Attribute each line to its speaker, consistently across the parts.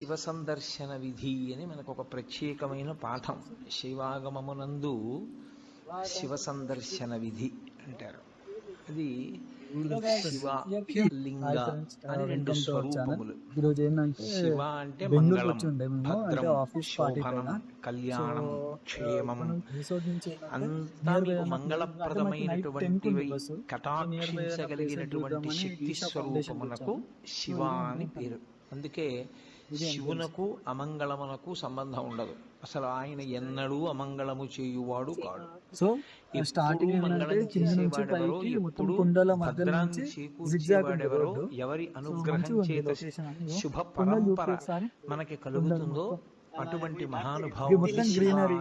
Speaker 1: శివ సందర్శన విధి అని మనకు ఒక ప్రత్యేకమైన పాఠం. శైవాగమమునందు శివ సందర్శన విధి అంటారు. అది శివ లింగ అని రెండు స్వరూపములు. శివ అంటే మంగళం, భద్రం, శోభనం, కళ్యాణం, క్షేమం అంతా మీకు మంగళప్రదమైనటువంటివి కటాక్షించగలిగినటువంటి శక్తి స్వరూపమునకు శివ అని పేరు. అందుకే శివునకు అమంగళమునకు సంబంధం ఉండదు. అసలు ఆయన ఎన్నడూ అమంగళము చేయువాడు కాడు. ఎప్పుడు మంగళం చేసేవాడెవరో, ఎప్పుడు భద్రాన్ని చేకూర్చేవాడెవరో, ఎవరి అనుగ్రహం చేత శుభ పరంపర మనకి కలుగుతుందో అటువంటి మహానుభావుని శివ అని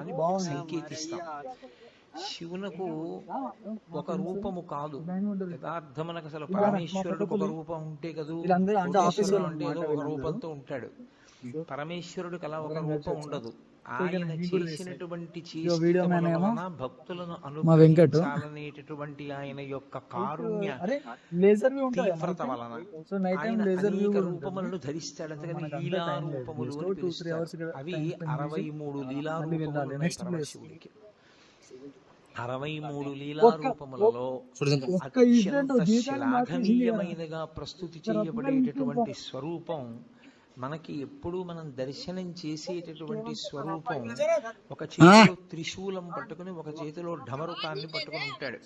Speaker 1: సంకేతిస్తాం. శివునకు ఒక రూపము కాదు, యథార్థమునకు అసలు పరమేశ్వరుడికి ఒక రూపం ఉంటే కదూ, అంటే ఏదో ఒక రూపంతో ఉంటాడు. పరమేశ్వరుడికి అలా ఒక రూపం ఉండదు. ఆయన చేసినటువంటి వలన భక్తులను అనుగ్రహించాలనేటటువంటి ఆయన యొక్క కారుణ్య తీవ్రత వలన ఆయన అనేక రూపములను ధరిస్తాడు. అంతేగాని లీలా రూపములు అని పిలుస్తారు. అవి 63 లీలా రూపములు పరమశివుడికి. 63 లీలా రూపములలో అత్యంత శ్లాఘనీయమైనగా ప్రస్తుతి చేయబడేటటువంటి స్వరూపం మనకి ఎప్పుడు మనం దర్శనం చేసేటటువంటి స్వరూపం. ఒక చేతిలో త్రిశూలం పట్టుకుని, ఒక చేతిలో ఢమరుకాన్ని పట్టుకుని ఉంటాడు.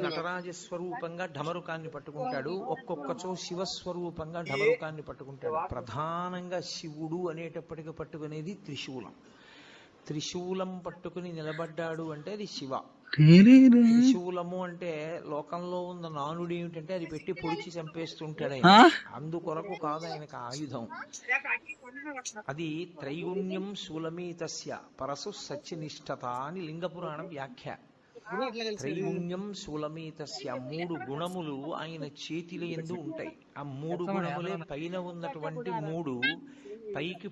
Speaker 1: నటరాజ స్వరూపంగా ఢమరుకాన్ని పట్టుకుంటాడు, ఒక్కొక్కచో శివస్వరూపంగా ఢమరుకాన్ని పట్టుకుంటాడు. ప్రధానంగా శివుడు అనేటప్పటికి పట్టుకునేది త్రిశూలం. త్రిశూలం పట్టుకుని నిలబడ్డాడు అంటే అది శివ. త్రిశూలము అంటే లోకంలో ఉన్న నానుడు ఏమిటంటే అది పెట్టి పొడిచి చంపేస్తుంటాడు ఆయన. అందుకొరకు కాదు ఆయనకు ఆయుధం. అది త్రైగుణ్యం శూలమేతస్య పరసు సత్యనిష్టత అని లింగపురాణం వ్యాఖ్య. త్రైగుణ్యం శూలమేతస్య, 3 గుణములు ఆయన చేతిలో యందు ఉంటాయి. ఆ 3 గుణములే పైన ఉన్నటువంటి 3 పైకి